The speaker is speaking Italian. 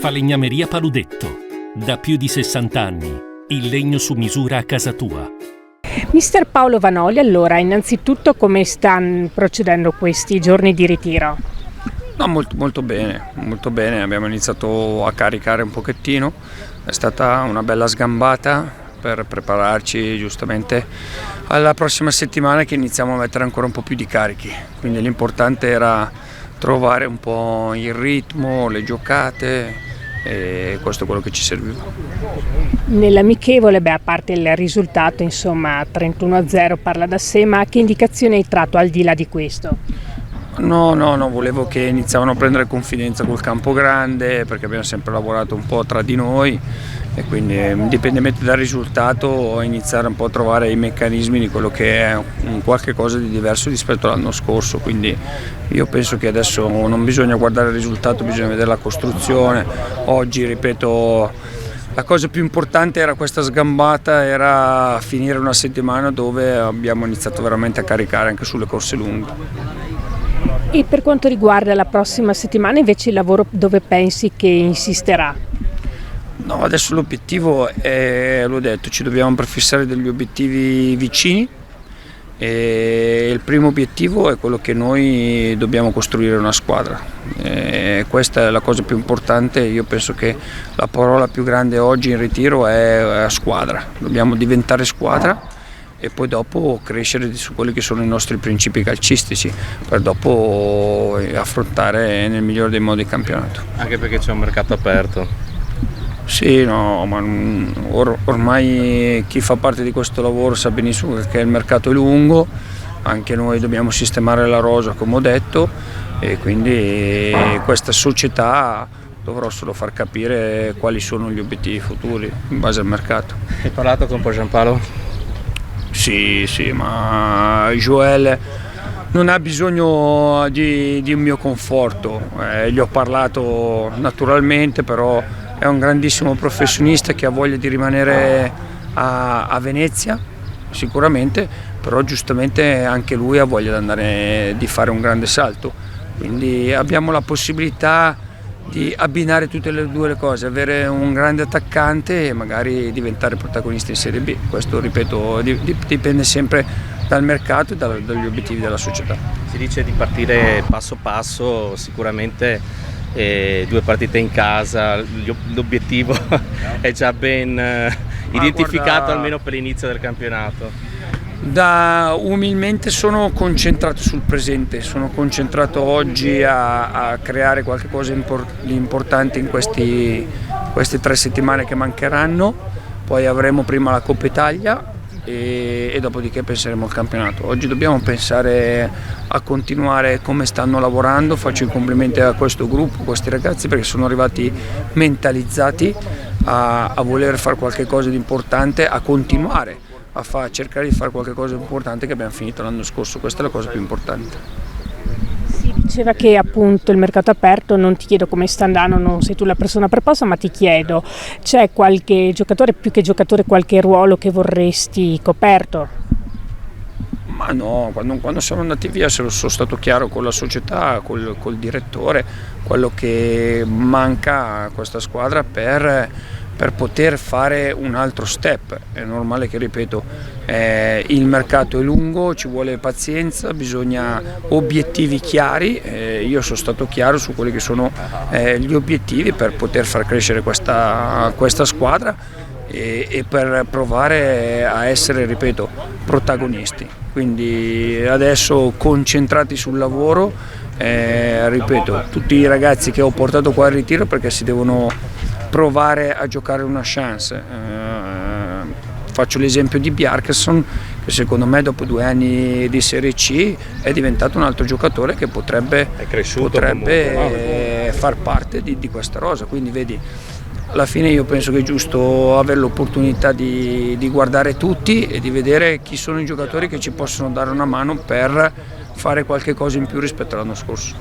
Falegnameria Paludetto. Da più di 60 anni. Il legno su misura a casa tua. Mister Paolo Vanoli, allora, innanzitutto come stanno procedendo questi giorni di ritiro? No, molto bene, abbiamo iniziato a caricare un pochettino, è stata una bella sgambata per prepararci giustamente alla prossima settimana che iniziamo a mettere ancora un po' più di carichi, quindi l'importante era trovare un po' il ritmo, le giocate e questo è quello che ci serviva. Nell'amichevole, a parte il risultato, insomma 31-0 parla da sé, ma che indicazioni hai tratto al di là di questo? No, volevo che iniziavano a prendere confidenza col campo grande perché abbiamo sempre lavorato un po' tra di noi e quindi indipendentemente dal risultato iniziare un po' a trovare i meccanismi di quello che è un qualche cosa di diverso rispetto all'anno scorso, quindi io penso che adesso non bisogna guardare il risultato, bisogna vedere la costruzione. Oggi, ripeto, la cosa più importante era questa sgambata, era finire una settimana dove abbiamo iniziato veramente a caricare anche sulle corse lunghe. E per quanto riguarda la prossima settimana invece il lavoro dove pensi che insisterà? No, adesso l'obiettivo è, l'ho detto, ci dobbiamo prefissare degli obiettivi vicini e il primo obiettivo è quello che noi dobbiamo costruire una squadra. Questa è la cosa più importante, io penso che la parola più grande oggi in ritiro è squadra, dobbiamo diventare squadra e poi dopo crescere su quelli che sono i nostri principi calcistici per dopo affrontare nel migliore dei modi il campionato. Anche perché c'è un mercato aperto. Sì, no, ma ormai chi fa parte di questo lavoro sa benissimo che il mercato è lungo, anche noi dobbiamo sistemare la rosa come ho detto e quindi questa società dovrò solo far capire quali sono gli obiettivi futuri in base al mercato. Hai parlato con Giampaolo? Sì, ma Joel non ha bisogno di un mio conforto, gli ho parlato naturalmente, però è un grandissimo professionista che ha voglia di rimanere a Venezia, sicuramente, però giustamente anche lui ha voglia di fare un grande salto, quindi abbiamo la possibilità di abbinare tutte e due le cose, avere un grande attaccante e magari diventare protagonista in Serie B. Questo, ripeto, dipende sempre dal mercato e dagli obiettivi della società. Si dice di partire passo passo, sicuramente 2 partite in casa, l'obiettivo è già ben identificato almeno per l'inizio del campionato. Umilmente sono concentrato sul presente, sono concentrato oggi a creare qualcosa di importante in queste 3 settimane che mancheranno, poi avremo prima la Coppa Italia e dopodiché penseremo al campionato. Oggi dobbiamo pensare a continuare come stanno lavorando, faccio i complimenti a questo gruppo, a questi ragazzi perché sono arrivati mentalizzati a voler fare qualcosa di importante, a continuare a cercare di fare qualcosa di importante che abbiamo finito l'anno scorso, questa è la cosa più importante. Si diceva che appunto il mercato aperto, non ti chiedo come sta andando, non sei tu la persona preposta, ma ti chiedo, c'è qualche giocatore, più che giocatore, qualche ruolo che vorresti coperto? Ma no, quando siamo andati via sono stato chiaro con la società, col direttore, quello che manca a questa squadra per poter fare un altro step. È normale che, ripeto, il mercato è lungo, ci vuole pazienza, bisogna obiettivi chiari, io sono stato chiaro su quelli che sono gli obiettivi per poter far crescere questa squadra e per provare a essere, ripeto, protagonisti. Quindi adesso concentrati sul lavoro, ripeto, tutti i ragazzi che ho portato qua al ritiro perché si devono provare a giocare una chance. Faccio l'esempio di Bjarkeson che secondo me dopo 2 anni di Serie C è diventato un altro giocatore che potrebbe far parte di questa rosa, quindi vedi, alla fine io penso che è giusto avere l'opportunità di guardare tutti e di vedere chi sono i giocatori che ci possono dare una mano per fare qualche cosa in più rispetto all'anno scorso.